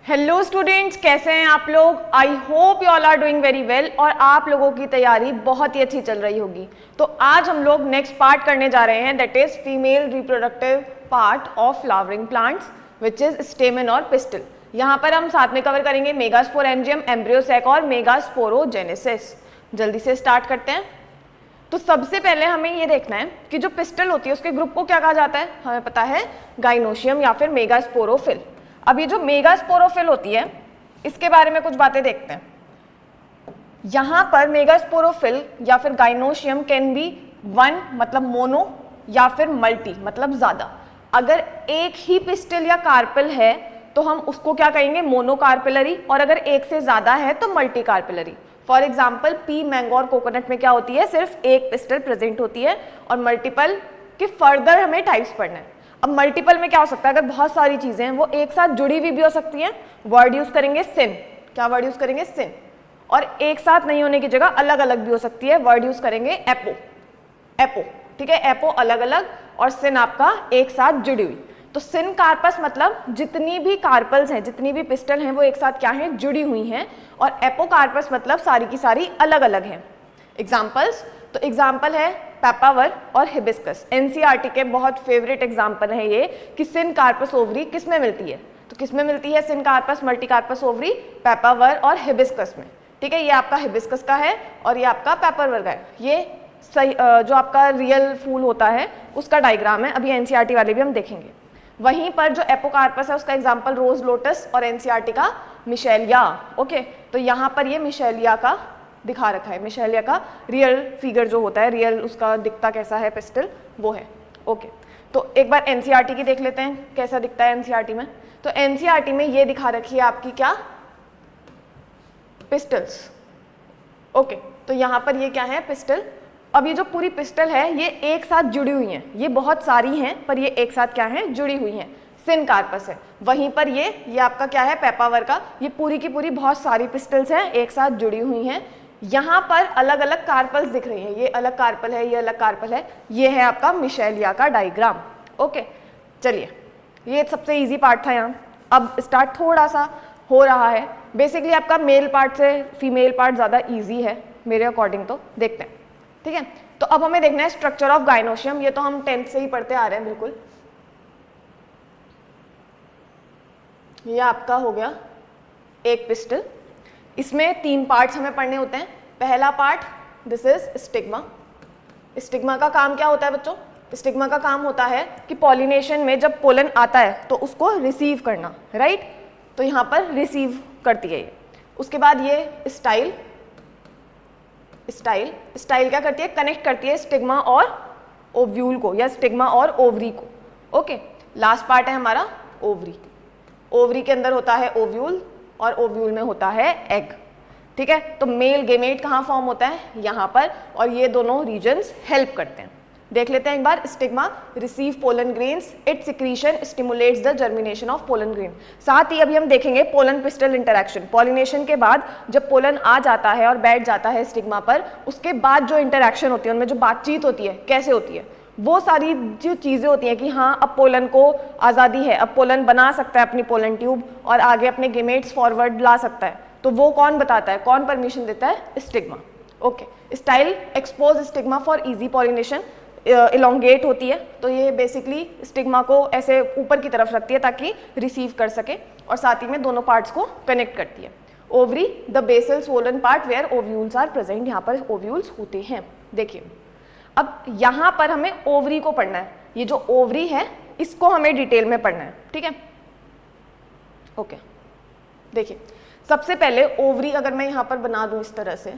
Hello students, कैसे हैं आप लोग। I hope you all are doing very well और आप लोगों की तैयारी बहुत ही अच्छी चल रही होगी। तो आज हम लोग नेक्स्ट पार्ट करने जा रहे हैं, that is female reproductive part of flowering plants which is स्टेमन और पिस्टल। यहाँ पर हम साथ में कवर करेंगे मेगास्पोरेंजियम, एम्ब्रियोसेक और मेगास्पोरोजेनेसिस। जल्दी से स्टार्ट करते हैं। तो सबसे पहले हमें ये देखना है कि जो पिस्टल होती है उसके ग्रुप को क्या कहा जाता है। हमें पता है गाइनोशियम या फिर मेगास्पोरोफिल। अब ये जो मेगास्पोरोफिल होती है इसके बारे में कुछ बातें देखते हैं। यहाँ पर मेगास्पोरोफिल या फिर गाइनोशियम कैन बी वन मतलब मोनो या फिर मल्टी मतलब ज्यादा। अगर एक ही पिस्टल या कार्पेल है तो हम उसको क्या कहेंगे, मोनोकार्पेलरी, और अगर एक से ज्यादा है तो multi carpellary. For example P, mango और कोकोनट में क्या होती है, सिर्फ एक पिस्टल प्रेजेंट होती है और मल्टीपल के फर्दर हमें टाइप्स पढ़ना है। अब मल्टीपल में क्या हो सकता है, अगर बहुत सारी चीजें हैं वो एक साथ जुड़ी हुई भी हो सकती हैं। वर्ड यूज करेंगे सिन। क्या वर्ड यूज करेंगे, सिन। और एक साथ नहीं होने की जगह अलग अलग भी हो सकती है, वर्ड यूज करेंगे एपो। एपो, ठीक है, एपो अलग अलग और सिन आपका एक साथ जुड़ी हुई। तो सिन कार्पस मतलब जितनी भी कार्पल्स हैं, जितनी भी पिस्टल हैं वो एक साथ क्या है, जुड़ी हुई हैं। और एपोकार्पस मतलब सारी की सारी अलग अलग हैं। एग्जाम्पल्स, तो एग्जाम्पल है पेपावर और हिबिस्कस। एनसीईआरटी के बहुत फेवरेट एग्जाम्पल है ये कि सिन कार्पस ओवरी किस में मिलती है। तो किस में मिलती है सिन कार्पस मल्टी कार्पस ओवरी, पेपावर और हिबिस्कस में। ठीक है, ये आपका हिबिस्कस का है और ये आपका पेपावर का है। ये सही जो आपका रियल फूल होता है उसका डायग्राम है, अभी एनसीईआरटी वाले भी हम देखेंगे। वहीं पर जो एपोकार्पस है उसका एग्जाम्पल रोज लोटस और एनसीईआरटी का मिशेलिया। ओके, तो यहाँ पर ये मिशेलिया का दिखा रखा है। मिशेलिया का रियल फिगर जो होता है, रियल उसका दिखता कैसा है पिस्टल, वो है। ओके, तो एक बार एनसीईआरटी की देख लेते हैं कैसा दिखता है एनसीईआरटी में। तो एनसीईआरटी में ये दिखा रखी है आपकी क्या, पिस्टल्स। ओके, तो यहाँ पर ये क्या है, पिस्टल। अब ये जो पूरी पिस्टल है ये एक साथ जुड़ी हुई हैं, ये बहुत सारी हैं पर ये एक साथ क्या है, जुड़ी हुई हैं। सिन कार्पस है। वहीं पर ये आपका क्या है, पेपावर का। ये पूरी की पूरी बहुत सारी पिस्टल्स हैं, एक साथ जुड़ी हुई हैं। यहाँ पर अलग अलग कार्पल्स दिख रही हैं, ये अलग कार्पल है, ये अलग कार्पल है। ये है आपका मिशेलिया का डायग्राम। ओके, चलिए, ये सबसे इजी पार्ट था यहाँ। अब स्टार्ट थोड़ा सा हो रहा है। बेसिकली आपका मेल पार्ट से फीमेल पार्ट ज़्यादा ईजी है मेरे अकॉर्डिंग, तो देखते हैं। ठीक है, तो अब हमें देखना है स्ट्रक्चर ऑफ गाइनोशियम। ये तो हम 10th से ही पढ़ते आ रहे हैं बिल्कुल। ये आपका हो गया एक पिस्टल। इसमें 3 पार्ट्स हमें पढ़ने होते हैं। पहला part, this is stigma. Stigma का काम क्या होता है बच्चों, स्टिग्मा का काम होता है कि पॉलिनेशन में जब पोलन आता है तो उसको रिसीव करना, राइट। तो यहाँ पर रिसीव करती है ये। उसके बाद ये स्टाइल। स्टाइल क्या करती है, कनेक्ट करती है स्टिग्मा और ओव्यूल को या स्टिग्मा और ओवरी को। ओके, लास्ट पार्ट है हमारा ओवरी। ओवरी के अंदर होता है ओव्यूल और ओव्यूल में होता है एग। ठीक है, तो मेल गेमेट कहाँ फॉर्म होता है, यहाँ पर, और ये दोनों रीजन्स हेल्प करते हैं। देख लेते हैं एक बार। Stigma receive pollen grains, it secretion stimulates the germination of pollen grain. साथ ही अभी हम देखेंगे पोलन पिस्टल इंटरैक्शन। पॉलिनेशन के बाद जब पोलन आ जाता है और बैठ जाता है स्टिग्मा पर, उसके बाद जो इंटरैक्शन होती है, उनमें जो बातचीत होती है, कैसे होती है, वो सारी जो चीज़ें होती हैं कि हाँ अब पोलन को आज़ादी है, अब पोलन बना सकता है अपनी पोलन ट्यूब और आगे अपने गेमेट्स फॉरवर्ड ला सकता है। तो वो कौन बताता है, कौन परमिशन देता है, stigma. Okay, style expose stigma for easy pollination, elongate होती है। तो ये बेसिकली स्टिग्मा को ऐसे ऊपर की तरफ रखती है ताकि रिसीव कर सके, और साथ ही में दोनों पार्ट्स को कनेक्ट करती है। Ovary, the basal swollen part where ovules are present. यहाँ पर ओव्यूल्स होते हैं। देखिए, अब यहाँ पर हमें ओवरी को पढ़ना है। ये जो ओवरी है इसको हमें डिटेल में पढ़ना है। ठीक है, ओके, देखिए सबसे पहले ओवरी अगर मैं यहाँ पर बना दूँ इस तरह से,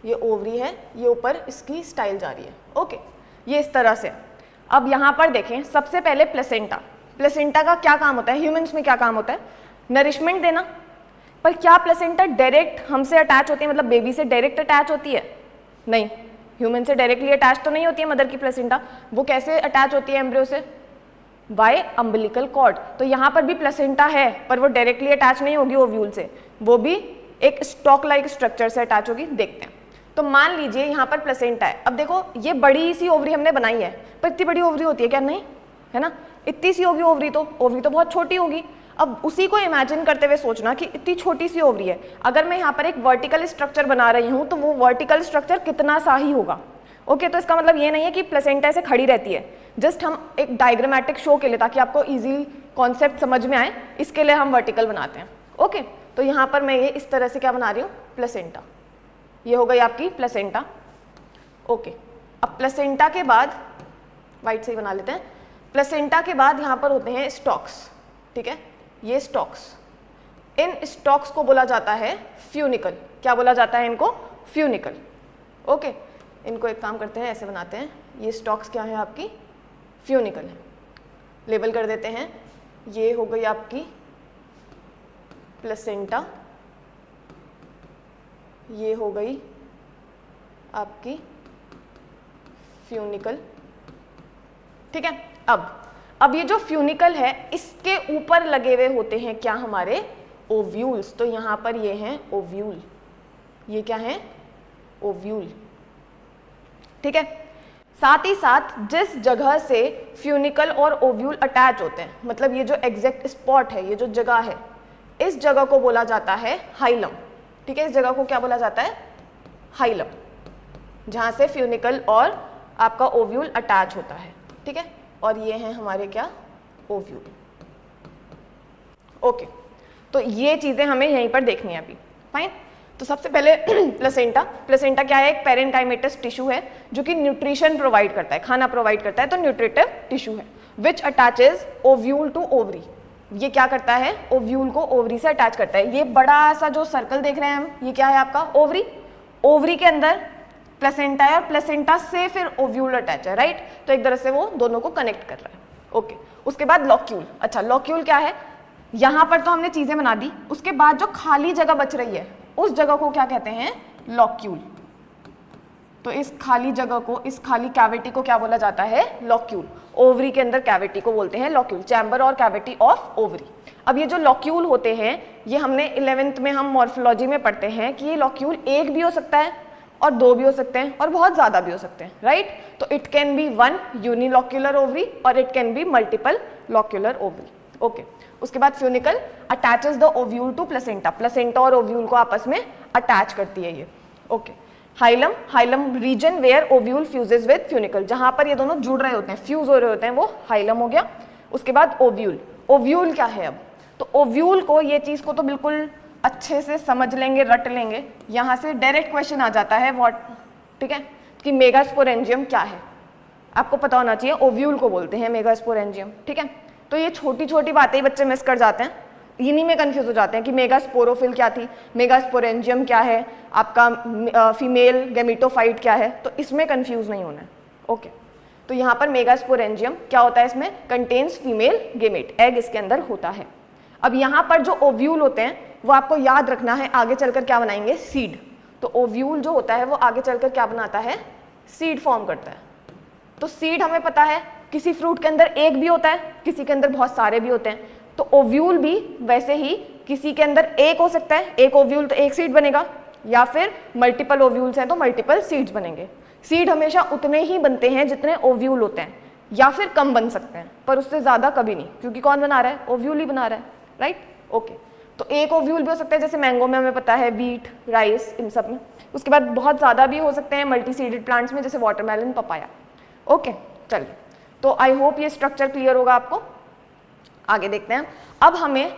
ये ओवरी है, ये ऊपर इसकी स्टाइल जा रही है। ओके, ये इस तरह से। अब यहाँ पर देखें, सबसे पहले प्लेसेंटा। प्लेसेंटा का क्या काम होता है, ह्यूमंस में क्या काम होता है, नरिशमेंट देना। पर क्या प्लेसेंटा डायरेक्ट हमसे अटैच होती है, मतलब बेबी से डायरेक्ट अटैच होती है, नहीं। ह्यूमन से डायरेक्टली अटैच तो नहीं होती है मदर की प्लेसेंटा। वो कैसे अटैच होती है एम्ब्रियो से, बाय अम्बिलिकल कॉर्ड। तो यहाँ पर भी प्लेसेंटा है पर वो डायरेक्टली अटैच नहीं होगी ओव्यूल से, वो भी एक स्टॉक लाइक स्ट्रक्चर से अटैच होगी। देखते हैं। तो मान लीजिए यहाँ पर प्लेसेंटा है। अब देखो ये बड़ी सी ओवरी हमने बनाई है, पर इतनी बड़ी ओवरी होती है क्या, नहीं, है ना। इतनी सी होगी ओवरी तो बहुत छोटी होगी। अब उसी को इमेजिन करते हुए सोचना कि इतनी छोटी सी ओवरी है, अगर मैं यहाँ पर एक वर्टिकल स्ट्रक्चर बना रही हूँ तो वो वर्टिकल स्ट्रक्चर कितना सा ही होगा। ओके, तो इसका मतलब ये नहीं है कि प्लेसेंटा ऐसे खड़ी रहती है, जस्ट हम एक डायग्रामेटिक शो के लिए, ताकि आपको इजी कॉन्सेप्ट समझ में आए, इसके लिए हम वर्टिकल बनाते हैं। ओके, तो यहाँ पर मैं ये इस तरह से क्या बना रही हूँ, प्लेसेंटा, ये हो गई आपकी प्लेसेंटा। ओके, अब प्लेसेंटा के बाद वाइट से ही बना लेते हैं। प्लेसेंटा के बाद यहाँ पर होते हैं स्टॉक्स, ठीक है, ये स्टॉक्स, इन स्टॉक्स को बोला जाता है फ्यूनिकल। क्या बोला जाता है इनको, फ्यूनिकल। ओके, इनको एक काम करते हैं, ऐसे बनाते हैं, ये स्टॉक्स क्या है आपकी, फ्यूनिकल है, लेबल कर देते हैं। ये हो गई आपकी प्लेसेंटा, ये हो गई आपकी फ्यूनिकल, ठीक है। अब ये जो फ्यूनिकल है, इसके ऊपर लगे हुए होते हैं क्या, हमारे ओव्यूल्स। तो यहाँ पर ये हैं ओव्यूल, ये क्या है, ओव्यूल, ठीक है। साथ ही साथ जिस जगह से फ्यूनिकल और ओव्यूल अटैच होते हैं, मतलब ये जो एग्जैक्ट स्पॉट है, ये जो जगह है, इस जगह को बोला जाता है हाइलम, ठीक है। इस जगह को क्या बोला जाता है, हाइलम, जहाँ से फ्यूनिकल और आपका ओव्यूल अटैच होता है, ठीक है। और ये हैं हमारे क्या, ओव्यूल। ओके, तो ये चीज़ें हमें यहीं पर देखनी है अभी, फाइन। तो सबसे पहले प्लेसेंटा, प्लेसेंटा क्या है, एक पेरेन्काइमेटस टिश्यू है जो कि न्यूट्रिशन प्रोवाइड करता है, खाना प्रोवाइड करता है, तो न्यूट्रिटिव टिश्यू है। विच अटैचेज ओव्यूल टू ओवरी, ये क्या करता है, ओव्यूल को ओवरी से अटैच करता है। ये बड़ा सा जो सर्कल देख रहे हैं हम, ये क्या है आपका ओवरी, ओवरी के अंदर प्लेसेंटा है और प्लेसेंटा से फिर ओव्यूल अटैच है, राइट। तो एक तरह से वो दोनों को कनेक्ट कर रहा है। ओके, उसके बाद लॉक्यूल। अच्छा, लॉक्यूल क्या है, यहाँ पर तो हमने चीजें बना दी, उसके बाद जो खाली जगह बच रही है उस जगह को क्या कहते हैं, लॉक्यूल। तो इस खाली जगह को, इस खाली कैविटी को क्या बोला जाता है, लॉक्यूल। ओवरी के अंदर कैविटी को बोलते हैं लॉक्यूल, चैम्बर और कैविटी ऑफ ओवरी। अब ये जो लॉक्यूल होते हैं, ये हमने 11th में हम मॉर्फोलॉजी में पढ़ते हैं कि ये लॉक्यूल एक भी हो सकता है और दो भी हो सकते हैं और बहुत ज्यादा भी हो सकते हैं, राइट। तो it can be one unilocular ovary और it can be multiple locular ovary. Okay, उसके बाद funicle attaches the ovule to placenta, placenta और ओव्यूल को आपस में अटैच करती है ये। Okay, hilum, hilum region where ovule fuses with funicle, जहां पर ये दोनों जुड़ रहे होते हैं, फ्यूज हो रहे होते हैं, वो हाइलम हो गया। उसके बाद ओव्यूल, ओव्यूल क्या है अब, तो ओव्यूल को, ये चीज को तो बिल्कुल अच्छे से समझ लेंगे, रट लेंगे, यहाँ से डायरेक्ट क्वेश्चन आ जाता है व्हाट, ठीक है, कि मेगास्पोरेंजियम क्या है, आपको पता होना चाहिए, ओव्यूल को बोलते हैं मेगास्पोरेंजियम, ठीक है। तो ये छोटी छोटी बातें ही बच्चे मिस कर जाते हैं, इन्हीं में कंफ्यूज हो जाते हैं कि मेगास्पोरोफिल क्या थी, मेगास्पोरेंजियम क्या है, आपका फीमेल गैमेटोफाइट क्या है, तो इसमें कंफ्यूज नहीं होना है। ओके, तो यहाँ पर मेगास्पोरेंजियम क्या होता है, इसमें कंटेन्स फीमेल गेमेट, एग इसके अंदर होता है। अब यहाँ पर जो ओव्यूल होते हैं वो आपको याद रखना है, आगे चलकर क्या बनाएंगे, सीड। तो ओव्यूल जो होता है वो आगे चलकर क्या बनाता है, सीड फॉर्म करता है। तो सीड हमें पता है किसी फ्रूट के अंदर एक भी होता है, किसी के अंदर बहुत सारे भी होते हैं, तो ओव्यूल भी वैसे ही किसी के अंदर एक हो सकता है, एक ओव्यूल तो एक सीड बनेगा, या फिर मल्टीपल ओव्यूल्स हैं तो मल्टीपल सीड्स बनेंगे। सीड हमेशा उतने ही बनते हैं जितने ओव्यूल होते हैं, या फिर कम बन सकते हैं, पर उससे ज्यादा कभी नहीं, क्योंकि कौन बना रहा है, ओव्यूल ही बना रहा है, राइट। ओके, तो एक ओव्यूल भी हो सकता है, जैसे मैंगो में हमें पता है, व्हीट, राइस, इन सब में। उसके बाद बहुत ज़्यादा भी हो सकते हैं मल्टी सीडेड प्लांट्स में, जैसे वाटरमेलन, पपाया। ओके, चलिए, तो आई होप ये स्ट्रक्चर क्लियर होगा आपको। आगे देखते हैं। अब हमें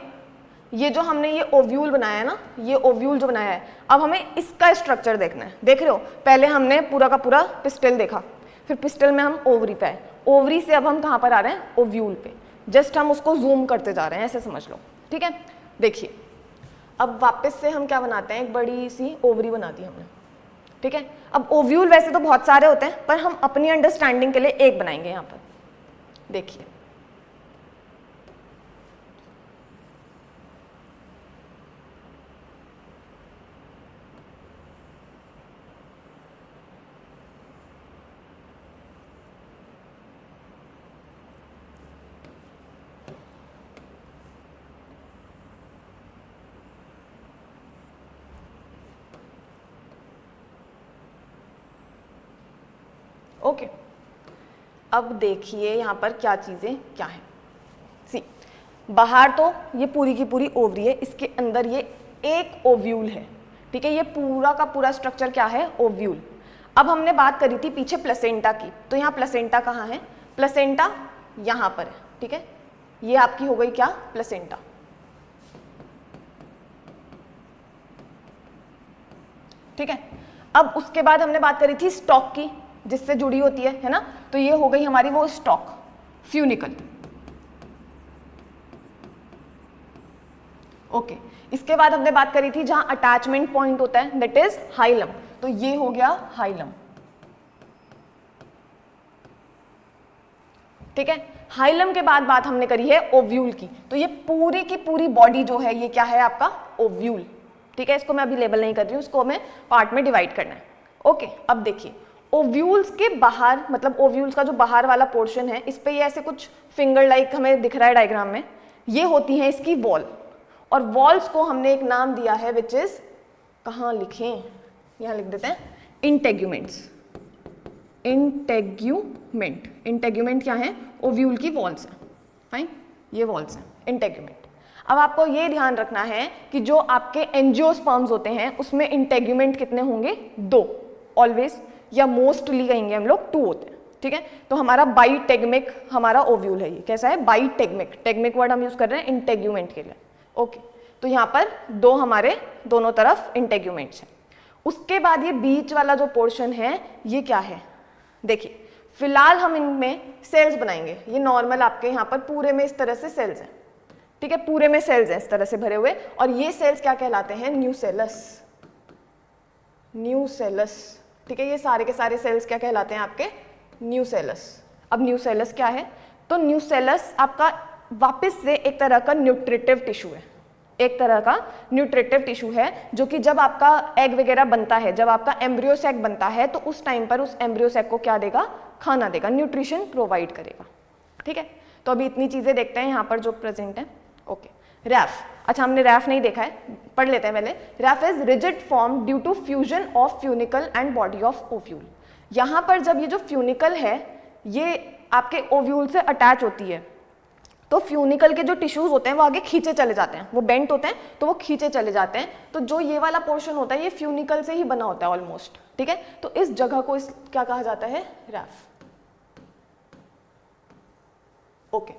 ये जो हमने ये ओव्यूल बनाया है ना, ये ओव्यूल जो बनाया है, अब हमें इसका स्ट्रक्चर देखना है। देख रहे हो, पहले हमने पूरा का पूरा पिस्टल देखा, फिर पिस्टल में हम ओवरी पे आए, ओवरी से अब हम कहाँ पर आ रहे हैं, ओव्यूल पे। जस्ट हम उसको जूम करते जा रहे हैं, ऐसे समझ लो, ठीक है। देखिए, अब वापस से हम क्या बनाते हैं, एक बड़ी सी ओवरी बना दी हमने, ठीक है। अब ओव्यूल वैसे तो बहुत सारे होते हैं, पर हम अपनी अंडरस्टैंडिंग के लिए एक बनाएंगे यहाँ पर। देखिए, अब देखिए यहाँ पर क्या चीजें क्या है। सी, बाहर तो ये पूरी की पूरी ओवरी है, इसके अंदर ये एक ओव्यूल है, ठीक है। ये पूरा का पूरा स्ट्रक्चर क्या है, ओव्यूल। अब हमने बात करी थी पीछे प्लेसेंटा की, तो यहाँ प्लेसेंटा कहाँ है, प्लेसेंटा यहाँ पर है, ठीक है। ये आपकी हो गई क्या, प्लेसेंटा। ठीक है। अब उसके बाद हमने बात करी थी स्टॉक की, जिससे जुड़ी होती है ना, तो ये हो गई हमारी वो स्टॉक, फ्यूनिकल। ओके। इसके बाद हमने बात करी थी जहां अटैचमेंट पॉइंट होता है, दैट इज हाइलम, तो ये हो गया हाइलम। ठीक है। हाइलम के बाद बात हमने करी है ओव्यूल की, तो ये पूरी की पूरी बॉडी जो है ये क्या है आपका, ओव्यूल। ठीक है। इसको मैं अभी लेबल नहीं कर रही हूँ, इसको हमें पार्ट में डिवाइड करना है। ओके। अब देखिए ओव्यूल्स के बाहर, मतलब ओव्यूल्स का जो बाहर वाला पोर्शन है, इस पे ये ऐसे कुछ फिंगर लाइक हमें दिख रहा है डायग्राम में, ये होती है इसकी वॉल, और वॉल्स को हमने एक नाम दिया है विच इज, कहाँ लिखें, यहाँ लिख देते हैं, इंटेग्यूमेंट्स। इंटेग्यूमेंट, इंटेग्यूमेंट क्या है, ओव्यूल की वॉल्स हैं, फाइन, ये वॉल्स हैं इंटेग्यूमेंट। अब आपको ये ध्यान रखना है कि जो आपके एंजियोस्पर्म्स होते हैं उसमें इंटेग्यूमेंट कितने होंगे, 2 ऑलवेज, या मोस्टली कहेंगे हम लोग 2 होते हैं। ठीक है। तो हमारा बाइटेगमिक हमारा ओव्यूल है, ये कैसा है, बाइटेगमिक। टेगमिक वर्ड हम यूज कर रहे हैं इंटेग्यूमेंट के लिए। ओके। तो यहाँ पर 2 हमारे दोनों तरफ इंटेग्यूमेंट्स हैं। उसके बाद ये बीच वाला जो पोर्शन है ये क्या है, देखिए फिलहाल हम इनमें सेल्स बनाएंगे। ये नॉर्मल आपके यहाँ पर पूरे में इस तरह से सेल्स हैं, ठीक है, पूरे में सेल्स हैं इस तरह से भरे हुए, और ये सेल्स क्या कहलाते हैं, न्यूसेलस। न्यूसेलस, ठीक है। ये सारे के सारे सेल्स क्या कहलाते हैं आपके, न्यूसेलस। अब न्यूसेलस क्या है, तो न्यूसेलस आपका वापस से एक तरह का न्यूट्रिटिव टिश्यू है, एक तरह का न्यूट्रिटिव टिश्यू है, जो कि जब आपका एग वगैरह बनता है, जब आपका एम्ब्रियो सैक बनता है, तो उस टाइम पर उस एम्ब्रियो सैक को क्या देगा, खाना देगा, न्यूट्रिशन प्रोवाइड करेगा। ठीक है। तो अभी इतनी चीजें देखते हैं यहाँ पर जो प्रेजेंट है। ओके। रैफ, अच्छा हमने रैफ नहीं देखा है, पढ़ लेते हैं पहले। Raphe is rigid form due to fusion of funicle and body of ovule. यहाँ पर जब ये जो फ्यूनिकल है ये आपके ओव्यूल से अटैच होती है, तो फ्यूनिकल के जो टिश्यूज होते हैं वो आगे खींचे चले जाते हैं, वो बेंट होते हैं तो वो खींचे चले जाते हैं। तो जो ये वाला पोर्शन होता है ये फ्यूनिकल से ही बना होता है ऑलमोस्ट। ठीक है। तो इस जगह को इस क्या कहा जाता है, रैफ। ओके।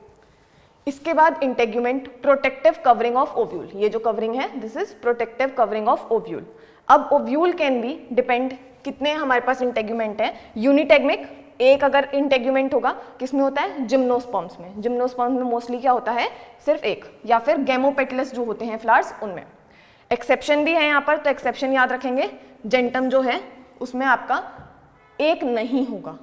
इसके बाद integument, protective covering of ovule. ये जो कवरिंग है this is protective covering of ovule. अब ओव्यूल कैन बी डिपेंड, कितने हमारे पास इंटेग्यूमेंट है, यूनिटेगमिक, एक अगर इंटेग्यूमेंट होगा किसमें होता है, जिम्नोस्पर्म्स में। जिम्नोस्पर्म्स में मोस्टली क्या होता है, सिर्फ एक, या फिर गैमोपेटलस जो होते हैं फ्लावर्स उनमें। एक्सेप्शन भी है यहाँ पर, तो एक्सेप्शन याद रखेंगे, जेंटम जो है उसमें आपका एक नहीं होगा।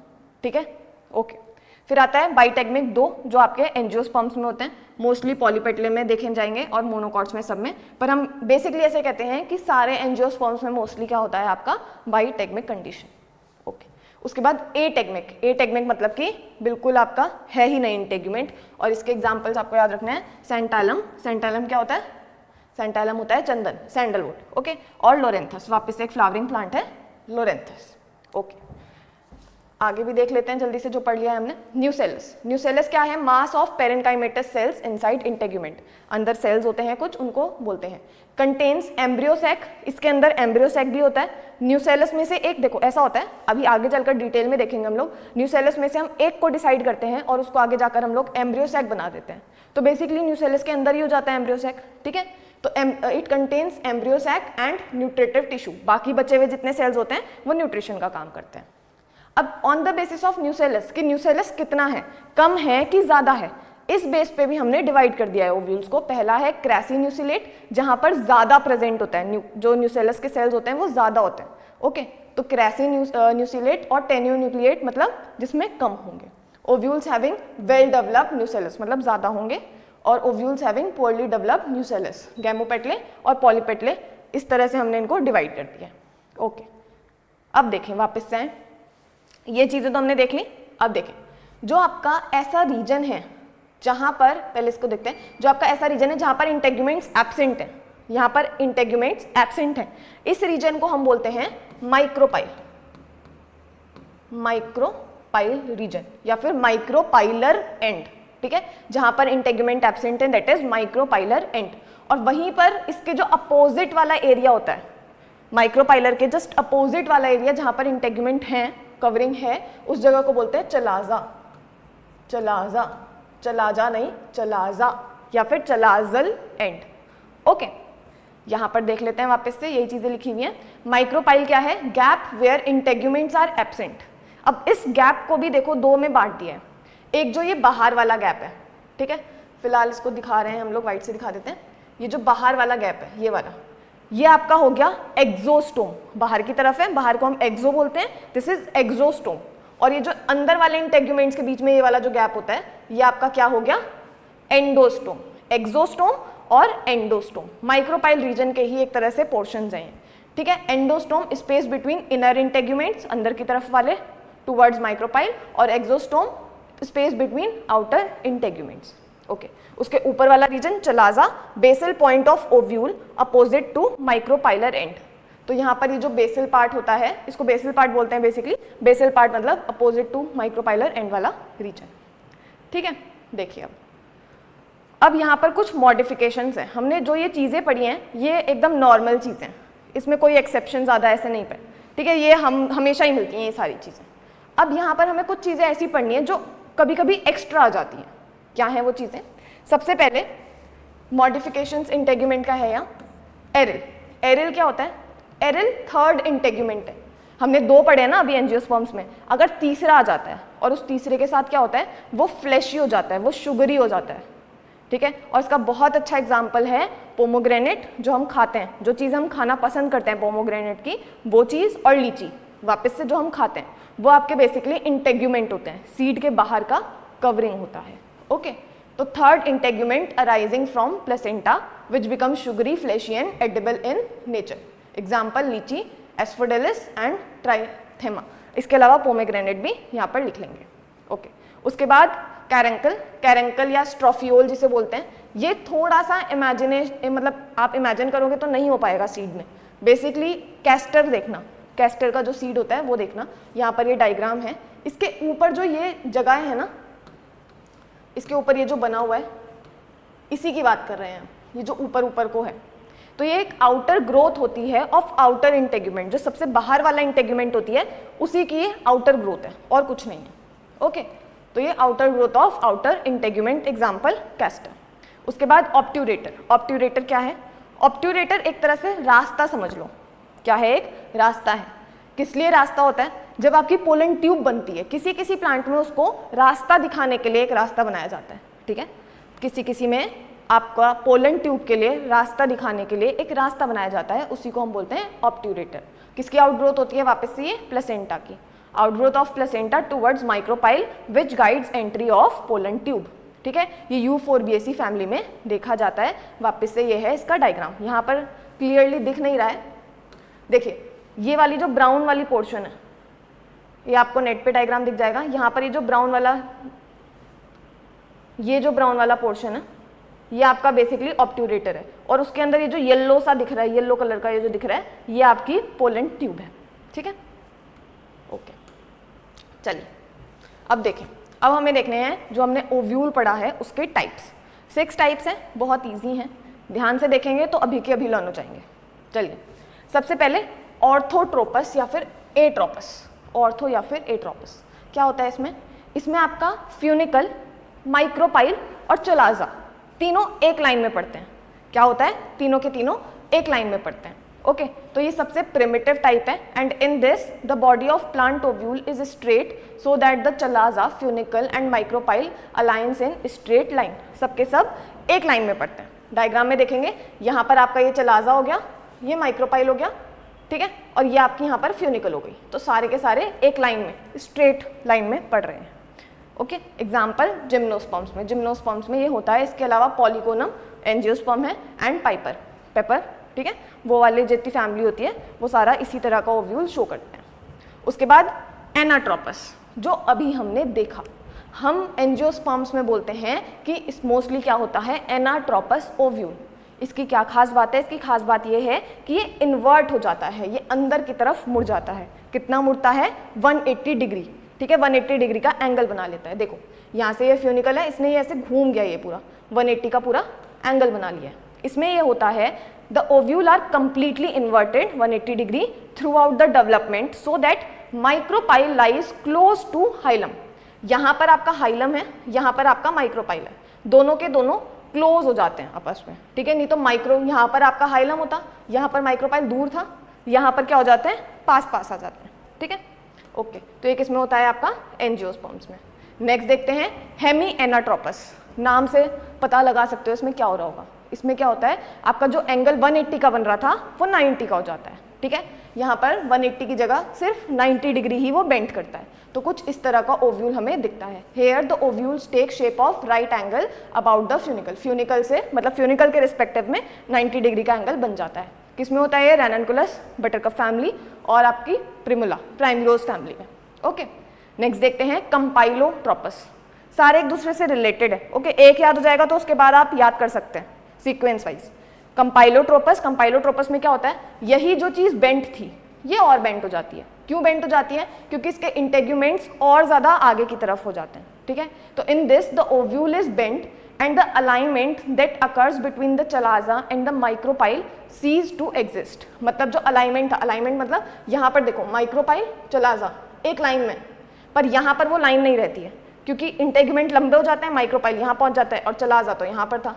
ठीक है। ओके। फिर आता है बाइटेगमिक 2, जो आपके एंजियोस्पर्म्स में होते हैं, मोस्टली पॉलीपेटले में देखे जाएंगे और मोनोकॉट्स में, सब में, पर हम बेसिकली ऐसे कहते हैं कि सारे एंजियोस्पर्म्स में मोस्टली क्या होता है आपका, बाइटेगमिक कंडीशन। ओके। उसके बाद एटेगमिक, एटेगमिक मतलब कि बिल्कुल आपका है ही नहीं इंटेग्यूमेंट, और इसके एग्जांपल्स आपको याद रखना है, सेंटालम, सेंटालम क्या होता है, सेंटालम होता है चंदन, सैंडलवुड। ओके। और लोरेंथस, वापस से एक फ्लावरिंग प्लांट है लोरेंथस। ओके। आगे भी देख लेते हैं जल्दी से जो पढ़ लिया है हमने। न्यूसेलस, न्यूसेलस क्या है, mass of parenchymatous cells inside integument, अंदर सेल्स होते हैं कुछ, उनको बोलते हैं। कंटेन्स एम्ब्रियो सैक, इसके अंदर एम्ब्रियो सैक भी होता है। न्यूसेलस में से एक, देखो ऐसा होता है, अभी आगे चलकर डिटेल में देखेंगे हम लोग, न्यूसेलस में से हम एक को डिसाइड करते हैं और उसको आगे जाकर हम लोग एम्ब्रियो सैक बना देते हैं। तो बेसिकली न्यूसेलस के अंदर ही हो जाता है एम्ब्रियो सैक। ठीक है। तो it contains embryo sac and nutritive tissue, बाकी बचे हुए जितने सेल्स होते हैं वो न्यूट्रिशन का काम करते हैं। अब on the basis of nucellus, कि न्यूसेलस कितना है, कम है कि ज्यादा है, इस बेस पे भी हमने डिवाइड कर दिया है ओव्यूल्स को। पहला है क्रेसी न्यूसिलेट, जहां पर ज्यादा प्रेजेंट होता है, जो न्यूसेलस के सेल्स होते हैं वो ज्यादा होते हैं। ओके। तो क्रेसी न्यूसिलेट और टेन्यू न्यूक्लिएट मतलब जिसमें कम होंगे। Ovules having well developed nucellus मतलब ज्यादा होंगे, और ovules having poorly developed nucellus, gamopetalae और पॉलीपेटले, इस तरह से हमने इनको डिवाइड कर दिया। ओके। अब देखें वापस से, ये चीजें तो हमने देख ली। अब देखें जो आपका ऐसा रीजन है जहां पर, पहले इसको देखते हैं, जो आपका ऐसा रीजन है जहां पर इंटेग्यूमेंट्स एब्सेंट है, यहां पर इंटेग्यूमेंट्स एब्सेंट है, इस रीजन को हम बोलते हैं माइक्रोपाइल, माइक्रोपाइल रीजन, या फिर माइक्रोपाइलर एंड। ठीक है, जहां पर इंटेगुमेंट एब्सेंट है दैट इज माइक्रोपाइलर एंड। और वहीं पर इसके जो अपोजिट वाला एरिया होता है, माइक्रोपाइलर के जस्ट अपोजिट वाला एरिया जहां पर इंटेगुमेंट है, कवरिंग है, उस जगह को बोलते हैं चलाजा। चलाजा, चलाजा नहीं, चलाजा या फिर चलाजल एंड। ओके, यहां पर देख लेते हैं वापस से, यही चीजें लिखी हुई हैं। माइक्रोपाइल क्या है? Gap where integuments are absent. अब इस गैप को भी देखो दो में बांट दिया है, एक जो ये बाहर वाला गैप है, ठीक है, फिलहाल इसको दिखा रहे हैं हम लोग, व्हाइट से दिखा देते हैं। ये जो बाहर वाला गैप है, ये वाला, ये आपका हो गया एक्सोस्टोम, बाहर की तरफ है, बाहर को हम एक्सो बोलते हैं, दिस इज एक्सोस्टोम। और ये जो अंदर वाले इंटेगुमेंट्स के बीच में ये वाला जो गैप होता है, ये आपका क्या हो गया? एंडोस्टोम। एक्सोस्टोम और एंडोस्टोम माइक्रोपाइल रीजन के ही एक तरह से पोर्शंस हैं, ठीक है। Endostome space between inner integuments, अंदर की तरफ वाले, टुवर्ड्स माइक्रोपाइल, और exostome space between outer integuments. Okay, उसके ऊपर वाला region chalaza, basal point of ovule opposite to micropylar end. तो यहाँ पर ये जो बेसल पार्ट होता है, इसको बेसल पार्ट बोलते हैं बेसिकली। बेसल पार्ट मतलब अपोजिट टू माइक्रोपाइलर एंड वाला रीजन, ठीक है। देखिए अब यहाँ पर कुछ मॉडिफिकेशंस हैं। हमने जो ये चीज़ें पढ़ी हैं ये एकदम नॉर्मल चीज़ें, इसमें कोई एक्सेप्शन ज़्यादा ऐसे नहीं पे, ठीक है, ये हम हमेशा ही मिलती हैं ये सारी चीज़ें। अब यहाँ पर हमें कुछ चीज़ें ऐसी पढ़नी है जो कभी कभी एक्स्ट्रा आ जाती हैं। क्या है वो चीज़ें? सबसे पहले मॉडिफिकेशंस इंटेगुमेंट का है यहाँ एरिल। एरिल क्या होता है? एरिल थर्ड इंटेगुमेंट है। हमने दो पढ़े ना अभी एंजियोस्पर्म्स में, अगर तीसरा आ जाता है और उस तीसरे के साथ क्या होता है, वो फ्लैशी हो जाता है, वो शुगरी हो जाता है, ठीक है। और इसका बहुत अच्छा एग्जाम्पल है पोमोग्रेनेट, जो हम खाते हैं, जो चीज़ हम खाना पसंद करते हैं पोमोग्रेनेट की, वो चीज़, और लीची वापस से जो हम खाते हैं, वो आपके बेसिकली इंटेगुमेंट होते हैं, सीड के बाहर का कवरिंग होता है। ओके, तो third integument arising from placenta which become sugary, flashy and edible in nature. Example लीची, एस्फोडेलिस एंड ट्राइथेमा। इसके अलावा पोमेग्रेनेट भी यहाँ पर लिख लेंगे। ओके, उसके बाद कैरेंकल, कैरेंकल या स्ट्रोफियोल जिसे बोलते हैं, ये थोड़ा सा मतलब आप इमेजिन करोगे तो नहीं हो पाएगा सीड में। बेसिकली कैस्टर देखना, कैस्टर का जो सीड होता है वो देखना, यहाँ पर ये डायग्राम है, इसके ऊपर जो ये जगह है ना, इसके ऊपर ये जो बना हुआ है, इसी की बात कर रहे हैं, ये जो ऊपर ऊपर को है, तो ये एक आउटर ग्रोथ होती है ऑफ आउटर इंटेगुमेंट, जो सबसे बाहर वाला इंटेगुमेंट होती है उसी की ये आउटर ग्रोथ है और कुछ नहीं है। ओके, तो ये outer growth of outer integument, example castor. उसके बाद ऑब्ट्यूरेटर। ऑब्ट्यूरेटर क्या है? ऑब्ट्यूरेटर एक तरह से रास्ता समझ लो। क्या है? एक रास्ता है। किस लिए रास्ता होता है? जब आपकी पोलन ट्यूब बनती है, किसी किसी प्लांट में उसको रास्ता दिखाने के लिए एक रास्ता बनाया जाता है, ठीक है। किसी किसी में आपका पोलन ट्यूब के लिए रास्ता दिखाने के लिए एक रास्ता बनाया जाता है, उसी को हम बोलते हैं ऑब्ट्यूरेटर। किसकी आउटग्रोथ होती है? वापस से ये प्लेसेंटा की outgrowth of placenta towards micropyle which guides entry of pollen tube, ठीक है। ये यूफोर्बिएसी फैमिली में देखा जाता है। वापस से ये है इसका डायग्राम, यहाँ पर क्लियरली दिख नहीं रहा है। देखिए ये वाली जो ब्राउन वाली पोर्शन है, ये आपको नेट पे डायग्राम दिख जाएगा। यहाँ पर ये जो ब्राउन वाला पोर्शन है, ये आपका बेसिकली ऑब्ट्यूरेटर है, और उसके अंदर ये जो येलो सा दिख रहा है, येलो कलर का ये जो दिख रहा है, ये आपकी पोलन ट्यूब है, ठीक है। ओके, चलिए अब देखें, अब हमें देखने हैं जो हमने ओव्यूल पढ़ा है उसके टाइप्स। 6 टाइप्स हैं, बहुत इजी हैं, ध्यान से देखेंगे तो अभी के अभी लर्न हो जाएंगे। चलिए, सबसे पहले ऑर्थोट्रोपस या फिर एट्रोपस। ऑर्थो या फिर एट्रोपस क्या होता है इसमें? इसमें आपका फ्यूनिकल, माइक्रोपाइल और चलाजा तीनों एक लाइन में पढ़ते हैं। क्या होता है? तीनों के तीनों एक लाइन में पढ़ते हैं। ओके, तो ये सबसे प्रिमिटिव टाइप है। And in this the body of plant ovule is straight so that the chalaza, funicle and micropyle aligns in straight line. सबके सब एक लाइन में पढ़ते हैं। डायग्राम में देखेंगे, यहाँ पर आपका ये चलाजा हो गया, ये माइक्रोपाइल हो गया, ठीक है, और ये आपकी यहाँ पर फ्यूनिकल हो गई। तो सारे के सारे एक लाइन में, स्ट्रेट लाइन में पढ़ रहे हैं। ओके, एग्जाम्पल जिम्नोस्पर्म्स में, जिम्नोस्पर्म्स में ये होता है। इसके अलावा पॉलीगोनम, एंजियोस्पर्म है, एंड पेपर, ठीक है, वो वाले जितनी फैमिली होती है वो सारा इसी तरह का ओव्यूल शो करते हैं। उसके बाद एनाट्रोपस, जो अभी हमने देखा, हम एंजियोस्पर्म्स में बोलते हैं कि मोस्टली क्या होता है, एनाट्रोपस ओव्यूल। इसकी क्या खास बात है? इसकी खास बात ये है कि ये इन्वर्ट हो जाता है, ये अंदर की तरफ मुड़ जाता है। कितना मुड़ता है? 180 डिग्री, ठीक है, 180 डिग्री का एंगल बना लेता है। देखो यहाँ से ये फ्यूनिकल है, इसने ये ऐसे घूम गया, ये पूरा 180 का पूरा एंगल बना लिया है। इसमें ये होता है the ovule are completely inverted 180 degree throughout the development so that micropyle lies close to hilum. यहाँ पर आपका हाइलम है, यहाँ पर आपका माइक्रोपाइल है, दोनों के दोनों क्लोज हो जाते हैं आपस में, ठीक है। नहीं तो माइक्रो, यहाँ पर आपका हाइलम होता, यहाँ पर माइक्रोपाइल दूर था, यहाँ पर क्या हो जाते हैं, पास पास आ जाते हैं, ठीक है। ओके, तो ये किसमें होता है आपका एंजियोस्पर्म्स में। नेक्स्ट देखते हैं हेमी एनाट्रोपस। नाम से पता लगा सकते हो इसमें क्या हो रहा होगा। इसमें क्या होता है, आपका जो एंगल 180 का बन रहा था वो 90 का हो जाता है, ठीक है। यहाँ पर 180 की जगह सिर्फ 90 डिग्री ही वो बेंड करता है। तो कुछ इस तरह का ओव्यूल हमें दिखता है। Here the ovules take shape of right angle about the funicle. Funicle से मतलब फ्यूनिकल के रिस्पेक्टिव में 90 डिग्री का एंगल बन जाता है। किसमें होता है ये, रैननकुलस, बटरकप फैमिली और आपकी प्रिमुला, प्राइमरोज फैमिली में। ओके, नेक्स्ट देखते हैं कंपाइलोट्रोपस। सारे एक दूसरे से रिलेटेड है। ओके, एक याद हो जाएगा तो उसके बाद आप याद कर सकते हैं सीक्वेंस वाइज। कंपाइलोट्रोपस, कंपाइलोट्रोपस में क्या होता है, यही जो चीज बेंट थी ये और बेंट हो जाती है। क्यों बेंट हो जाती है, क्योंकि इसके इंटेग्यूमेंट्स और ज्यादा आगे की तरफ हो जाते हैं, ठीक है। तो इन this the ovule is bent and the alignment that occurs between the chalaza and the micropyle cease to exist। मतलब जो अलाइनमेंट था, अलाइनमेंट मतलब यहाँ पर देखो माइक्रोपाइल चलाजा एक लाइन में, पर यहाँ पर वो लाइन नहीं रहती है क्योंकि इंटेग्यूमेंट लंबे हो जाते हैं, माइक्रोपाइल यहाँ पहुँच जाता है और चलाजा तो यहाँ पर था,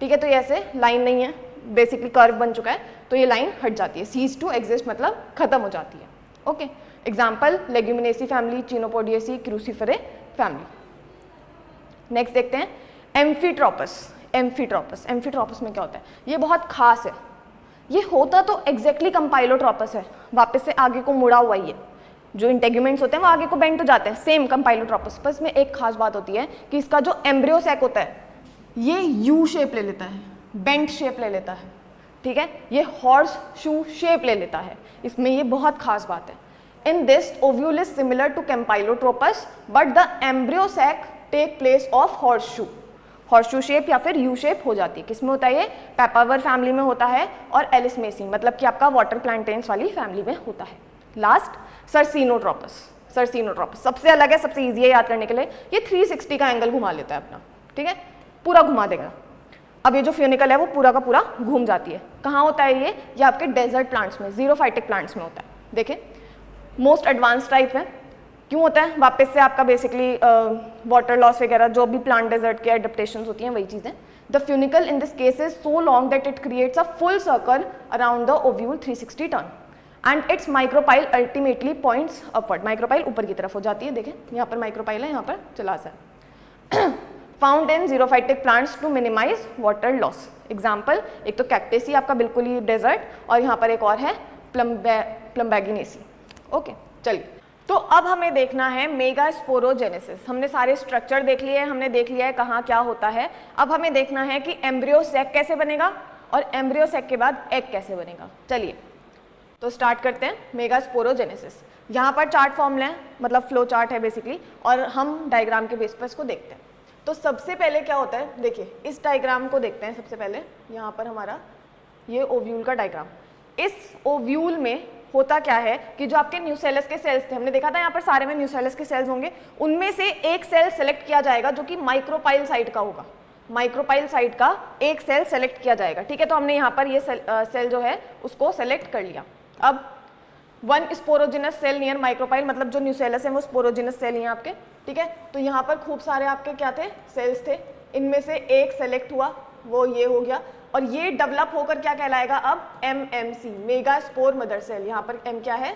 ठीक है। तो ये ऐसे लाइन नहीं है, बेसिकली कर्व बन चुका है, तो ये लाइन हट जाती है। सीज टू एग्जिस्ट मतलब खत्म हो जाती है। Okay, example leguminosae family, chenopodiaceae, cruciferae family. Next देखते हैं एम्फीट्रोपस। एम्फीट्रोपस, एम्फीट्रोपस में क्या होता है, ये बहुत खास है। ये होता तो एग्जैक्टली कंपाइलोट्रोपस है, वापस से आगे को मुड़ा हुआ ही है। जो इंटेग्यूमेंट्स होते हैं वो आगे को बेंड हो जाते हैं, सेम कंपाइलोट्रोपस। पर इसमें एक खास बात होती है कि इसका जो एम्ब्रियो सैक होता है ये यू शेप ले लेता है, बेंट शेप ले लेता है, ठीक है। ये हॉर्स शू शेप ले लेता है, इसमें ये बहुत खास बात है। In this ovule is similar to campylotropous but the embryo sac take place of horse shoe. Horseshoe shape या फिर यू शेप हो जाती है। किसमें होता है ये, पैपावर फैमिली में होता है और एलिसमेसी मतलब कि आपका वाटर प्लांटेन्स वाली फैमिली में होता है। लास्ट सर्सिनोट्रोपस। सर्सिनोट्रोपस सबसे अलग है, सबसे इजी है याद करने के लिए। ये 360 का एंगल घुमा लेता है अपना, ठीक है, पूरा घुमा देगा। अब ये जो फ्यूनिकल है वो पूरा का पूरा घूम जाती है। कहाँ होता है ये आपके डेजर्ट प्लांट्स में, जीरोफाइटिक प्लांट्स में होता है। देखें, मोस्ट एडवांस टाइप है। क्यों होता है, वापस से आपका बेसिकली वाटर लॉस वगैरह जो भी प्लांट डेजर्ट के एडेप्टेशंस होती हैं वही चीज़ें। The funicle in this case is so long that it creates a full circle around the ovule 360 turn and it's micropyle ultimately points upward. Micropyle ऊपर की तरफ हो जाती है। देखें, यहाँ पर माइक्रोपाइल है, यहाँ पर चलाजा है। Found in xerophytic plants to minimize water loss. Example, एक तो कैक्टेसी आपका बिल्कुल ही डेजर्ट और यहाँ पर एक और है प्लम्बैगिनेसी। ओके, चलिए, तो अब हमें देखना है मेगास्पोरोजेनेसिस। हमने सारे स्ट्रक्चर देख लिए हैं, हमने देख लिया है कहाँ क्या होता है। अब हमें देखना है कि एम्ब्रियो सैक कैसे बनेगा और एम्ब्रियो सैक के बाद एग कैसे बनेगा। चलिए, तो स्टार्ट करते हैं मेगास्पोरोजेनेसिस। यहाँ पर चार्ट फॉर्मूला है, मतलब फ्लो चार्ट है बेसिकली, और हम डायग्राम के बेस पर इसको देखते हैं। तो सबसे पहले क्या होता है, देखिए इस डायग्राम को देखते हैं। सबसे पहले यहाँ पर हमारा ये ओव्यूल का डायग्राम। इस ओव्यूल में होता क्या है कि जो आपके न्यूसेलस के सेल्स थे, हमने देखा था यहाँ पर सारे में न्यूसेलस के सेल्स होंगे, उनमें से एक सेल सेलेक्ट किया जाएगा जो कि माइक्रोपाइल साइड का होगा। माइक्रोपाइल साइड का एक सेल सेलेक्ट किया जाएगा, ठीक है। तो हमने यहाँ पर ये सेल जो है उसको सेलेक्ट कर लिया। अब one sporogenous cell near micropyle, मतलब जो न्यूसेलस है वो स्पोरोजिनस सेल हैं आपके, ठीक है। तो यहाँ पर खूब सारे आपके क्या थे, सेल्स थे। इनमें से एक सेलेक्ट हुआ, वो ये हो गया, और ये डेवलप होकर क्या कहलाएगा अब, MMC, megaspore mother cell. यहाँ पर M क्या है,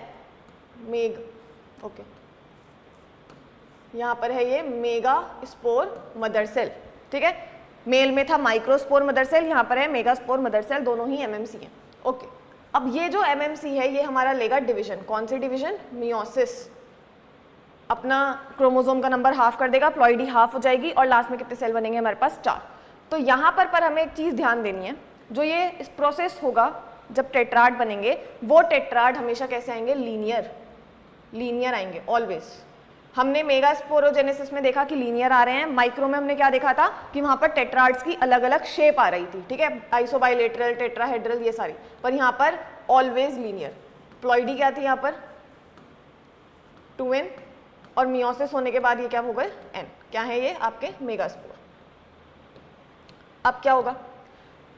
मेग, ओके, यहाँ पर है ये मेगा स्पोर मदर सेल, ठीक है। मेल में था माइक्रोस्पोर मदर सेल, यहाँ पर है मेगा स्पोर मदर सेल, दोनों ही MMC हैं। ओके, अब ये जो MMC है ये हमारा लेगा डिवीजन। कौन सी डिवीजन, मियोसिस। अपना क्रोमोसोम का नंबर हाफ कर देगा, प्लॉइडी हाफ हो जाएगी, और लास्ट में कितने सेल बनेंगे हमारे पास, 4। तो यहाँ पर हमें एक चीज़ ध्यान देनी है, जो ये इस प्रोसेस होगा जब टेट्राड बनेंगे, वो टेट्राड हमेशा कैसे आएंगे, लीनियर आएंगे ऑलवेज। हमने मेगास्पोरोजेनेसिस में देखा कि लीनियर आ रहे हैं। माइक्रो में हमने क्या देखा था कि वहाँ पर टेट्राड्स की अलग अलग शेप आ रही थी, ठीक है, आइसोबाइलेटरल, टेट्राहेड्रल, ये सारी, पर यहाँ पर ऑलवेज लीनियर। प्लॉइडी क्या थी यहाँ पर, 2n, और मियोसिस होने के बाद ये क्या हो गए एन, क्या है ये आपके मेगास्पोर। अब क्या होगा,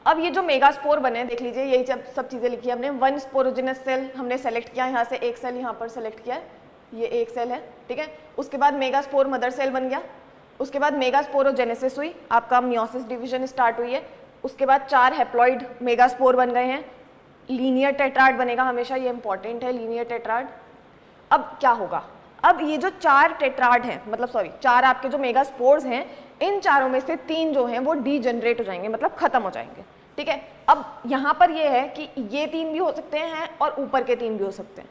अब ये जो मेगास्पोर बने देख लीजिए, यही सब चीजें लिखी है हमने। वन स्पोरोजिनस सेल हमने सेलेक्ट किया, यहाँ से एक सेल यहाँ पर सेलेक्ट किया है, ये एक सेल है, ठीक है। उसके बाद मेगास्पोर मदर सेल बन गया, उसके बाद मेगास्पोरोजेनेसिस हुई, आपका मियोसिस डिवीजन स्टार्ट हुई है। उसके बाद 4 हैप्लॉइड मेगास्पोर बन गए हैं, लीनियर टेट्राड बनेगा हमेशा, ये इंपॉर्टेंट है लीनियर टेट्राड। अब क्या होगा, अब ये जो 4 टेट्राड हैं, मतलब सॉरी 4 आपके जो मेगास्पोर्स हैं, इन चारों में से 3 जो हैं वो डीजनरेट हो जाएंगे, मतलब खत्म हो जाएंगे, ठीक है। अब यहाँ पर ये है कि ये 3 भी हो सकते हैं और ऊपर के 3 भी हो सकते हैं,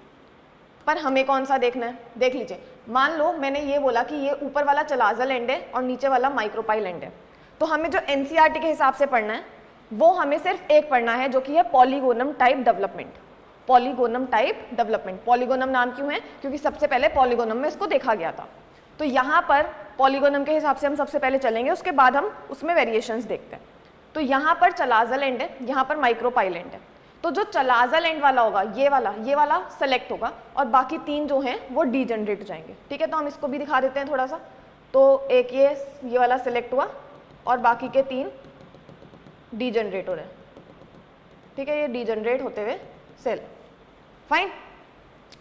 पर हमें कौन सा देखना है, देख लीजिए। मान लो मैंने ये बोला कि ये ऊपर वाला चलाजल एंड है और नीचे वाला माइक्रोपाइल एंड है, तो हमें जो एनसीईआरटी के हिसाब से पढ़ना है वो हमें सिर्फ एक पढ़ना है, जो कि है polygonum type development. Polygonum type development, polygonum नाम क्यों है, क्योंकि सबसे पहले पॉलीगोनम में इसको देखा गया था। तो यहाँ पर पॉलीगोनम के हिसाब से हम सबसे पहले चलेंगे, उसके बाद हम उसमें वेरिएशंस देखते हैं। तो यहाँ पर चलाजल एंड है, यहाँ पर माइक्रोपाइल एंड है, तो जो चलाजल एंड वाला होगा ये वाला सेलेक्ट होगा और बाकी 3 जो हैं वो डीजनरेट हो जाएंगे, ठीक है। तो हम इसको भी दिखा देते हैं थोड़ा सा। तो एक ये वाला सेलेक्ट हुआ और बाकी के 3 डीजनरेट हो रहे हैं, ठीक है, ये डीजनरेट होते हुए सेल, फाइन।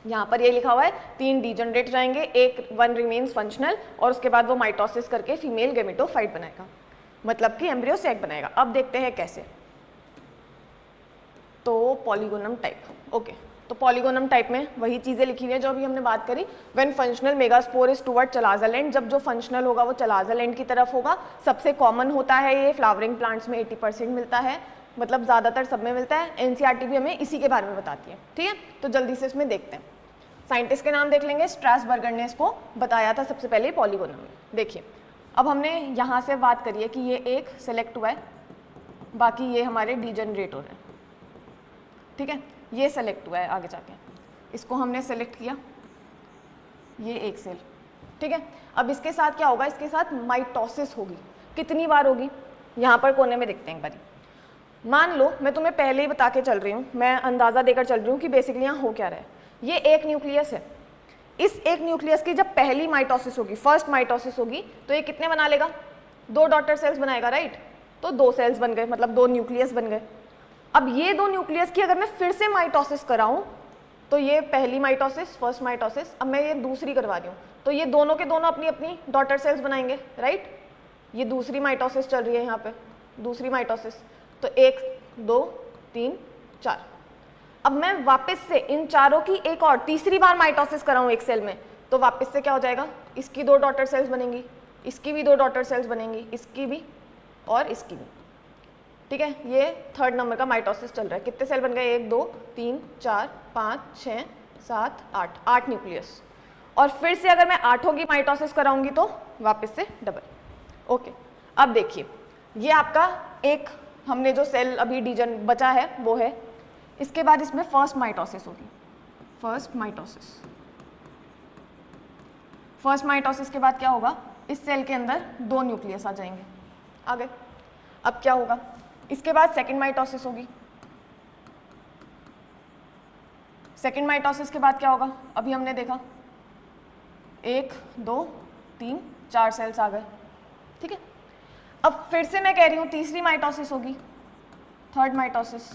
यहाँ पर ये लिखा हुआ है 3 डीजनरेट जाएंगे, 1 रिमेन्स फंक्शनल, और उसके बाद वो माइटोसिस करके फीमेल गेमेटोफाइट बनाएगा, मतलब कि एम्ब्रियो सैक बनाएगा। अब देखते हैं कैसे। तो पॉलीगोनम टाइप, ओके, तो पॉलीगोनम टाइप में वही चीज़ें लिखी हुई है जो अभी हमने बात करी। When functional megaspore is toward chalazal end, जब जो फंक्शनल होगा वो चलाजल एंड की तरफ होगा। सबसे कॉमन होता है ये फ्लावरिंग प्लांट्स में 80% मिलता है, मतलब ज़्यादातर सब में मिलता है। एनसीईआरटी भी हमें इसी के बारे में बताती है, ठीक है। तो जल्दी से इसमें देखते हैं, साइंटिस्ट के नाम देख लेंगे। स्ट्रासबर्गर ने इसको बताया था सबसे पहले पॉलीगोनम में। देखिए अब हमने यहाँ से बात करी है कि ये एक सेलेक्ट हुआ है, बाकी ये हमारे डीजनरेट हो रहे हैं, ठीक है। ये सेलेक्ट हुआ है आगे जाके, इसको हमने सेलेक्ट किया, ये एक सेल, ठीक है। अब इसके साथ क्या होगा, इसके साथ माइटोसिस होगी। कितनी बार होगी, यहाँ पर कोने में देखते हैं एक बारी। मान लो मैं तुम्हें पहले ही बता के चल रही हूँ, मैं अंदाज़ा देकर चल रही हूँ कि बेसिकली यहाँ हो क्या रहा है। ये एक न्यूक्लियस है, इस एक न्यूक्लियस की जब पहली माइटोसिस होगी, फर्स्ट माइटोसिस होगी, तो ये कितने बना लेगा, 2 डॉटर सेल्स बनाएगा, राइट। तो 2 सेल्स बन गए, मतलब 2 न्यूक्लियस बन गए। अब ये 2 न्यूक्लियस की अगर मैं फिर से माइटोसिस कराऊं, तो ये पहली माइटोसिस, फर्स्ट माइटोसिस, अब मैं ये दूसरी करवा रही हूँ, तो ये दोनों के दोनों अपनी अपनी डॉटर सेल्स बनाएंगे, राइट। ये दूसरी माइटोसिस चल रही है यहाँ पे, दूसरी माइटोसिस, तो 1 2 3 4। अब मैं वापस से इन चारों की एक और तीसरी बार माइटोसिस कराऊं एक सेल में, तो वापस से क्या हो जाएगा, इसकी 2 डॉटर सेल्स बनेंगी, इसकी भी 2 डॉटर सेल्स बनेंगी, इसकी भी और इसकी भी, ठीक है। ये 3rd नंबर का माइटोसिस चल रहा है। कितने सेल बन गए, 1 2 3 4 5 6 7 8 न्यूक्लियस। और फिर से अगर मैं 8 की माइटोसिस कराऊंगी तो वापस से डबल, ओके। अब देखिए ये आपका एक हमने जो सेल अभी डीजन बचा है वो है। इसके बाद इसमें फर्स्ट माइटोसिस होगी, फर्स्ट माइटोसिस के बाद क्या होगा, इस सेल के अंदर 2 न्यूक्लियस आ जाएंगे, आ गए। अब क्या होगा, इसके बाद सेकंड माइटोसिस होगी, सेकंड माइटोसिस के बाद क्या होगा, अभी हमने देखा 1 2 3 4 सेल्स आ गए, ठीक है। अब फिर से मैं कह रही हूँ तीसरी माइटोसिस होगी, 3rd माइटोसिस,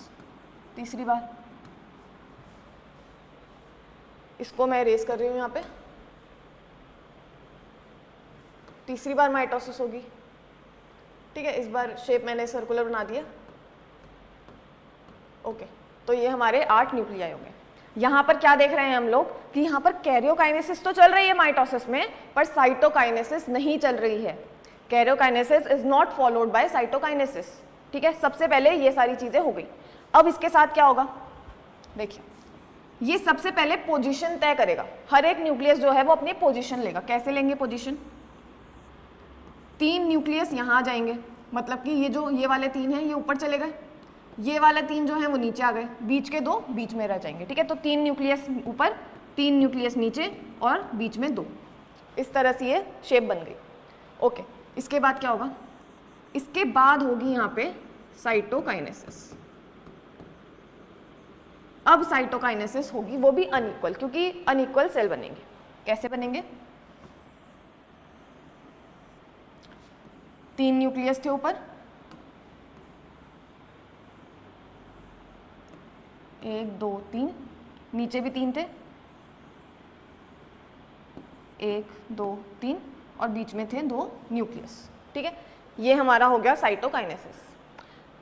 तीसरी बार। इसको मैं इरेज कर रही हूँ यहाँ पे, तीसरी बार माइटोसिस होगी, ठीक है। इस बार शेप मैंने सर्कुलर बना दिया, ओके। तो ये हमारे 8 न्यूक्लियाई हो गए। यहाँ पर क्या देख रहे हैं हम लोग कि यहाँ पर कैरियोकाइनेसिस तो चल रही है माइटोसिस में, पर साइटोकाइनेसिस नहीं चल रही है। Karyokinesis is not followed by cytokinesis, ठीक है। सबसे पहले ये सारी चीजें हो गई। अब इसके साथ क्या होगा, देखिए ये सबसे पहले पोजीशन तय करेगा। हर एक न्यूक्लियस जो है वो अपनी पोजीशन लेगा। कैसे लेंगे पोजीशन, 3 न्यूक्लियस यहाँ आ जाएंगे, मतलब कि ये वाले 3 हैं ये ऊपर चले गए, ये वाले 3 जो हैं वो नीचे आ गए, बीच के 2 बीच में रह जाएंगे, ठीक है। तो 3 न्यूक्लियस ऊपर, 3 न्यूक्लियस नीचे और बीच में 2, इस तरह से ये शेप बन गई, ओके। इसके बाद क्या होगा, इसके बाद होगी यहाँ पे साइटोकाइनेसिस। अब साइटोकाइनेसिस होगी, वो भी अनइक्वल, क्योंकि अनइक्वल सेल बनेंगे। कैसे बनेंगे, 3 न्यूक्लियस थे ऊपर, 1 2 3, नीचे भी 3 थे, 1 2 3, और बीच में थे 2 न्यूक्लियस। ठीक है, ये हमारा हो गया साइटोकाइनेसिस।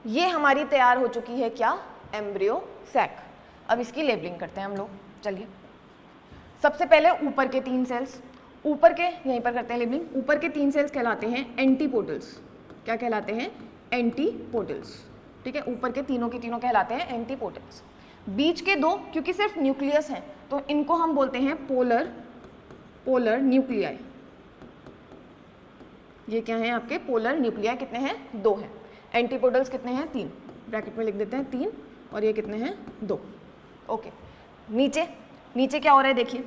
ये हमारी तैयार हो चुकी है क्या, एम्ब्रियो सैक। अब इसकी लेबलिंग करते हैं हम लोग। चलिए, सबसे पहले ऊपर के 3 सेल्स, ऊपर के यहीं पर करते हैं लेबलिंग। ऊपर के 3 सेल्स कहलाते हैं एंटीपोडल्स। क्या कहलाते हैं, एंटीपोडल्स। ठीक है, ऊपर के तीनों कहलाते हैं एंटीपोडल्स। बीच के 2 क्योंकि सिर्फ न्यूक्लियस हैं तो इनको हम बोलते हैं पोलर न्यूक्लियाई। ये क्या है आपके पोलर न्यूक्लियाई। कितने हैं, 2 हैं। एंटीपोडल्स कितने हैं, 3, ब्रैकेट में लिख देते हैं 3, और ये कितने हैं, 2। ओके, नीचे क्या हो रहा है देखिए,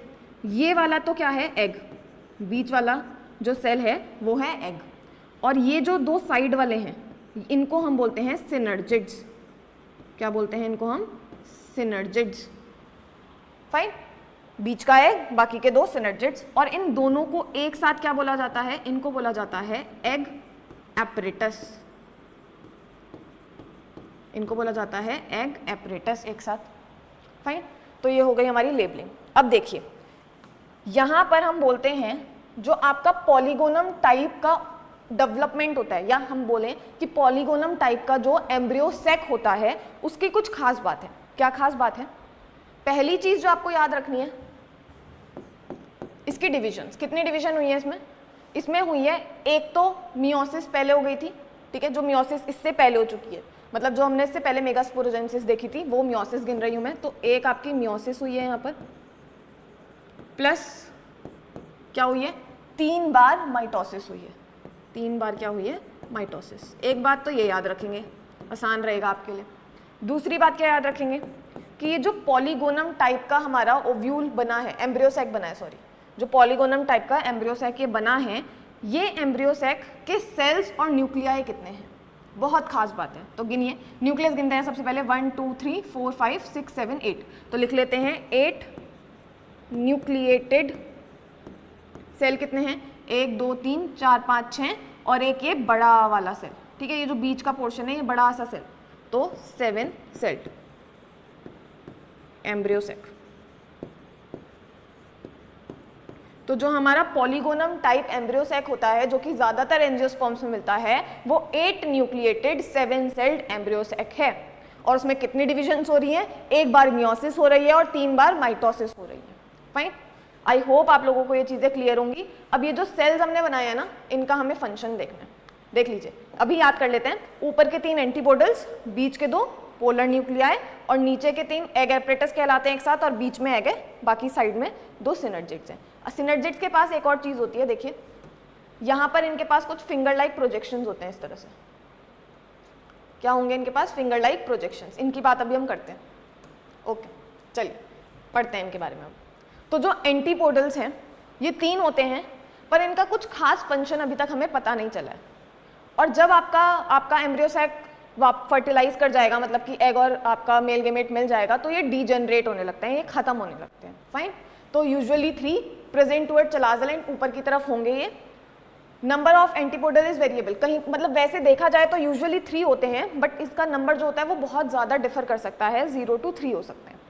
ये वाला तो क्या है, एग। बीच वाला जो सेल है वो है एग, और ये जो 2 साइड वाले हैं इनको हम बोलते हैं सिनर्जिड्स। क्या बोलते हैं इनको हम, सिनर्जिड्स। फाइन, बीच का एग, बाकी के 2 सिनर्जिड्स, और इन दोनों को एक साथ क्या बोला जाता है, इनको बोला जाता है एग एपरेटस। इनको बोला जाता है एग एपरेटस एक साथ। फाइन, तो ये हो गई हमारी लेबलिंग। अब देखिए, यहाँ पर हम बोलते हैं जो आपका पॉलीगोनम टाइप का डेवलपमेंट होता है, या हम बोलें कि पॉलीगोनम टाइप का जो एम्ब्रियो सैक होता है उसकी कुछ खास बात है। क्या खास बात है, पहली चीज जो आपको याद रखनी है, इसकी डिविजन्स। कितनी डिवीजन हुई है इसमें हुई है, एक तो मियोसिस पहले हो गई थी। ठीक है, जो मियोसिस इससे पहले हो चुकी है, मतलब जो हमने इससे पहले मेगास्पोरोजेनेसिस देखी थी वो मियोसिस गिन रही हूं मैं। तो एक आपकी मियोसिस हुई है यहाँ पर, प्लस क्या हुई है, 3 बार माइटोसिस हुई है। 3 बार क्या हुई है, माइटोसिस। एक बात तो ये याद रखेंगे, आसान रहेगा आपके लिए। दूसरी बात क्या याद रखेंगे कि ये जो पॉलीगोनम टाइप का हमारा ओव्यूल बना है, एम्ब्रियोसैक बना है, सॉरी, जो पॉलीगोनम टाइप का एम्ब्रियोसैक ये बना है, ये एम्ब्रियोसैक के सेल्स और न्यूक्लियाई कितने हैं, बहुत खास बात है। तो गिनिए, न्यूक्लियस गिनते हैं सबसे पहले, 1 2 3 4 5 6 7 8। तो लिख लेते हैं 8 न्यूक्लिएटेड सेल। कितने हैं, 1 2 3 4 5 6, और एक ये बड़ा वाला सेल। ठीक है, ये जो बीच का पोर्शन है ये बड़ा सा सेल, तो 7 सेल्ड एम्ब्रियोसैक। तो जो हमारा पॉलीगोनम टाइप एम्ब्रियोसैक होता है, जो कि ज्यादातर एंजियोस्पर्म्स में मिलता है, वो 8 न्यूक्लिएटेड 7 सेल्ड एम्ब्रियोसैक है। और उसमें कितनी डिविजन्स हो रही हैं, एक बार मियोसिस हो रही है और 3 बार माइटोसिस हो रही है। फाइन, आई होप आप लोगों को ये चीजें क्लियर होंगी। अब ये जो सेल्स हमने बनाए हैं ना, इनका हमें फंक्शन देखना है। देख लीजिए, अभी याद कर लेते हैं। ऊपर के 3 एंटीपोडल्स, बीच के 2 पोलर न्यूक्लियाई, और नीचे के 3 एग एपरेटस कहलाते हैं एक साथ, और बीच में एग है, बाकी साइड में 2 सिनर्जिड्स हैं। सिनर्जिड्स के पास एक और चीज होती है, देखिए यहाँ पर इनके पास कुछ फिंगर लाइक प्रोजेक्शंस होते हैं इस तरह से। क्या होंगे इनके पास, फिंगर लाइक प्रोजेक्शंस। इनकी बात अभी हम करते हैं। ओके, चलिए पढ़ते हैं इनके बारे में अब। तो जो एंटीपोडल्स हैं ये 3 होते हैं, पर इनका कुछ खास फंक्शन अभी तक हमें पता नहीं चला है। और जब आपका एम्ब्रियोसैक फर्टिलाइज कर जाएगा, मतलब कि एग और आपका मेल गेमेट मिल जाएगा, तो ये डीजनरेट होने लगते हैं, ये खत्म होने लगते हैं। फाइन, तो यूजुअली 3 प्रेजेंट टुवर्ड चलाजल, ऊपर की तरफ होंगे ये। Number of antipodal is variable, कहीं मतलब वैसे देखा जाए तो यूजुअली 3 होते हैं, बट इसका नंबर जो होता है वो बहुत ज़्यादा डिफर कर सकता है, 0 to 3 हो सकते हैं।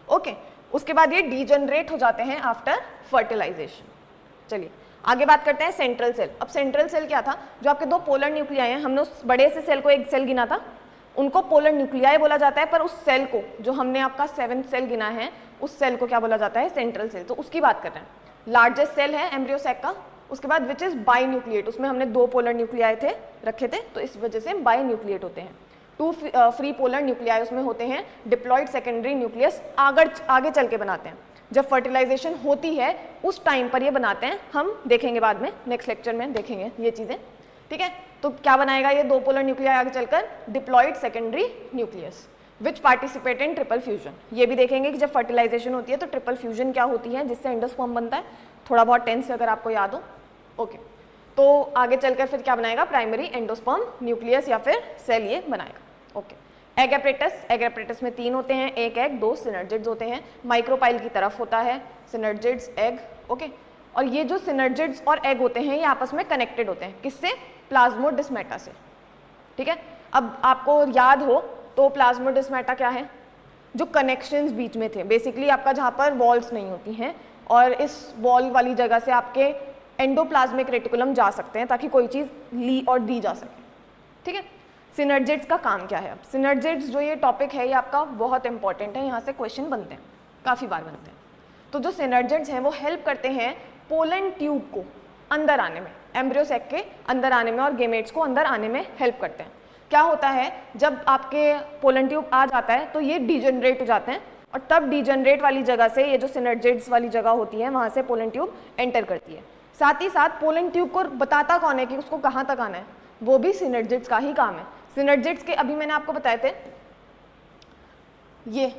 ओके, उसके बाद ये डीजनरेट हो जाते हैं आफ्टर फर्टिलाइजेशन। चलिए आगे बात करते हैं सेंट्रल सेल। अब सेंट्रल सेल क्या था, जो आपके 2 पोलर न्यूक्लियाई हैं, हमने उस बड़े से सेल को एक सेल गिना था, उनको पोलर न्यूक्लियाई बोला जाता है, पर उस सेल को जो हमने आपका 7th सेल गिना है, उस सेल को क्या बोला जाता है, सेंट्रल सेल। तो उसकी बात कर रहे हैं। लार्जेस्ट सेल है एम्ब्रियोसैक का, उसके बाद विच इज बाई न्यूक्लिएट, उसमें हमने 2 पोलर न्यूक्लियाई रखे थे, तो इस वजह से बाई न्यूक्लिएट होते हैं। 2 फ्री पोलर न्यूक्लियाई उसमें होते हैं, डिप्लॉयड सेकेंडरी न्यूक्लियस आगे चल के बनाते हैं। जब फर्टिलाइजेशन होती है उस टाइम पर ये बनाते हैं, हम देखेंगे बाद में, नेक्स्ट लेक्चर में देखेंगे ये चीज़ें। ठीक है, तो क्या बनाएगा ये 2 पोलर न्यूक्लियाई आगे चलकर, diploid secondary nucleus which participate in triple fusion. ये भी देखेंगे कि जब फर्टिलाइजेशन होती है तो ट्रिपल फ्यूजन क्या होती है, जिससे एंडोस्पर्म बनता है। थोड़ा बहुत टेंस अगर आपको याद हो। ओके, तो आगे चलकर फिर क्या बनाएगा, प्राइमरी एंडोस्पर्म न्यूक्लियस या फिर सेल ये बनाएगा। ओके, एग एपरेटस में 3 होते हैं, एक एग 2 सिनर्जिड्स होते हैं। माइक्रोपाइल की तरफ होता है सिनर्जिड्स एग। ओके, और ये जो सिनर्जिड्स और एग होते हैं ये आपस में कनेक्टेड होते हैं, किससे, प्लाज्मोडेस्माटा से, ठीक है। अब आपको याद हो तो प्लाज्मोडेस्माटा क्या है, जो कनेक्शंस बीच में थे, बेसिकली आपका जहाँ पर वॉल्स नहीं होती हैं और इस वॉल वाली जगह से आपके एंडोप्लाज्मिक रेटिकुलम जा सकते हैं ताकि कोई चीज़ ली और दी जा सके, ठीक है। सिनर्जिड्स का काम क्या है? अब सिनर्जिड्स जो ये टॉपिक है ये आपका बहुत इंपॉर्टेंट है, यहाँ से क्वेश्चन बनते हैं, काफ़ी बार बनते हैं। तो जो सिनर्जिड्स हैं वो हेल्प करते हैं पोलन ट्यूब को अंदर आने में, एम्ब्रियो सैक के अंदर आने में और गेमेट्स को अंदर आने में हेल्प करते हैं। क्या होता है जब आपके पोलन ट्यूब आ जाता है तो ये डिजनरेट हो जाते हैं और तब डिजनरेट वाली जगह से ये जो सिनर्जिड्स वाली जगह होती है वहाँ से पोलन ट्यूब एंटर करती है। साथ ही साथ पोलन ट्यूब को बताता कौन है कि उसको कहाँ तक आना है, वो भी सिनर्जिड्स का ही काम है। सिनर्जिड्स के अभी मैंने आपको बताए थे ये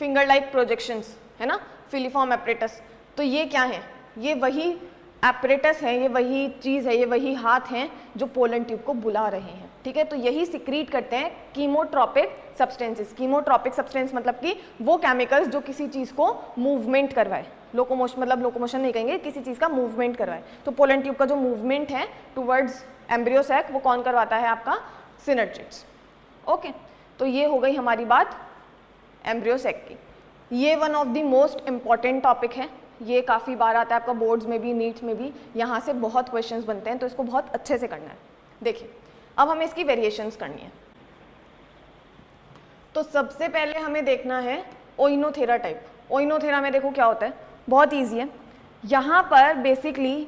फिंगर लाइक प्रोजेक्शंस है ना, फिलीफॉर्म एपरेटस, तो ये क्या है, ये वही एपरेटस है, ये वही चीज़ है, ये वही हाथ हैं जो पोलन ट्यूब को बुला रहे हैं, ठीक है। तो यही सिक्रीट करते हैं कीमोट्रॉपिक सब्सटेंसेस। कीमोट्रॉपिक सब्सटेंस मतलब कि वो केमिकल्स जो किसी चीज़ को मूवमेंट करवाए, लोकोमोशन मतलब लोकोमोशन नहीं कहेंगे, किसी चीज़ का मूवमेंट करवाए। तो पोलन ट्यूब का जो मूवमेंट है टुवर्ड्स एम्ब्रियो सैक वो कौन करवाता है? आपका सिनर्जिड्स। ओके, तो ये हो गई हमारी बात एम्ब्रियो सैक की। ये one of the most important topic है, ये काफ़ी बार आता है आपका बोर्ड्स में भी, नीट्स में भी, यहाँ से बहुत क्वेश्चंस बनते हैं, तो इसको बहुत अच्छे से करना है। देखिए अब हमें इसकी वेरिएशंस करनी है। तो सबसे पहले हमें देखना है ओइनोथेरा टाइप। ओइनोथेरा में देखो क्या होता है, बहुत ईजी है। यहाँ पर बेसिकली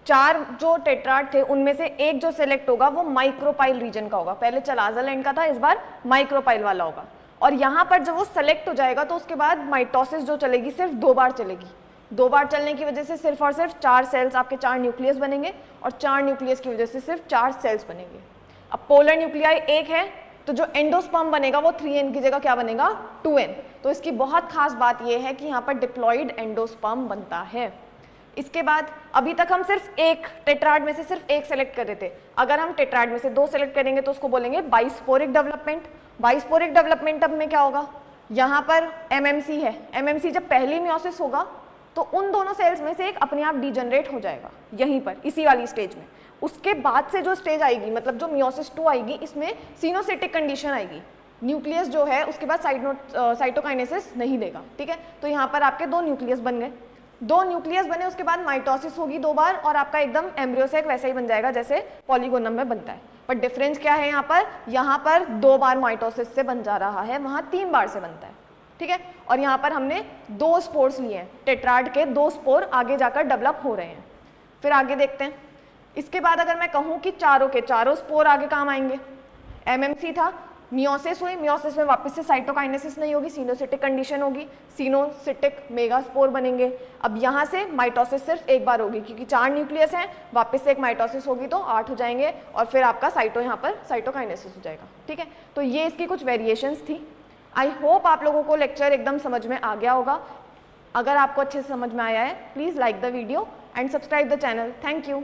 4 जो टेट्राड थे उनमें से एक जो सेलेक्ट होगा वो माइक्रोपाइल रीजन का होगा। पहले चलाजा लैंड का था, इस बार माइक्रोपाइल वाला होगा। और यहाँ पर जब वो सेलेक्ट हो जाएगा तो उसके बाद माइटोसिस जो चलेगी सिर्फ 2 बार चलेगी। 2 बार चलने की वजह से सिर्फ और सिर्फ 4 सेल्स आपके 4 न्यूक्लियस बनेंगे और 4 न्यूक्लियस की वजह से सिर्फ 4 सेल्स बनेंगे। अब पोलर न्यूक्लियाई एक है तो जो एंडोस्पर्म बनेगा वो 3n की जगह क्या बनेगा? 2n। तो इसकी बहुत खास बात यह है कि यहाँ पर डिप्लॉइड एंडोस्पर्म बनता है। इसके बाद अभी तक हम सिर्फ एक टेट्राड में से सिर्फ एक सेलेक्ट कर रहे थे, अगर हम टेट्राड में से 2 सेलेक्ट करेंगे तो उसको बोलेंगे बाइस्पोरिक डेवलपमेंट। बाइस्पोरिक डेवलपमेंट अब में क्या होगा, यहाँ पर MMC है, MMC जब पहली मियोसिस होगा तो उन दोनों सेल्स में से एक अपने आप डिजनरेट हो जाएगा यहीं पर इसी वाली स्टेज में। उसके बाद से जो स्टेज आएगी मतलब जो मियोसिस 2 आएगी, इसमें सिनोसिटिक कंडीशन आएगी, न्यूक्लियस जो है उसके बाद साइटोकाइनेसिस नहीं देगा, ठीक है। तो यहाँ पर आपके 2 न्यूक्लियस बन गए, 2 न्यूक्लियस बने, उसके बाद माइटोसिस होगी 2 बार और आपका एकदम एम्ब्रियो सैक वैसा ही बन जाएगा जैसे पॉलीगोनम में बनता है। पर डिफरेंस क्या है, यहाँ पर 2 बार माइटोसिस से बन जा रहा है, वहाँ 3 बार से बनता है, ठीक है। और यहाँ पर हमने 2 स्पोर्स लिए हैं, टेट्राड के 2 स्पोर आगे जाकर डेवलप हो रहे हैं। फिर आगे देखते हैं। इसके बाद अगर मैं कहूँ कि चारों के चारों स्पोर आगे काम आएंगे, MMC था, मियोसिस हुई, मियोसिस में वापस से साइटोकाइनेसिस नहीं होगी, सिनोसिटिक कंडीशन होगी, सिनोसिटिक मेगा स्पोर बनेंगे। अब यहाँ से माइटोसिस सिर्फ एक बार होगी क्योंकि 4 न्यूक्लियस हैं, वापस से एक माइटोसिस होगी तो 8 हो जाएंगे और फिर आपका यहाँ पर साइटोकाइनेसिस हो जाएगा, ठीक है। तो ये इसकी कुछ वेरिएशंस थी। आई होप आप लोगों को लेक्चर एकदम समझ में आ गया होगा। अगर आपको अच्छे से समझ में आया है please like the video and subscribe the channel. Thank you.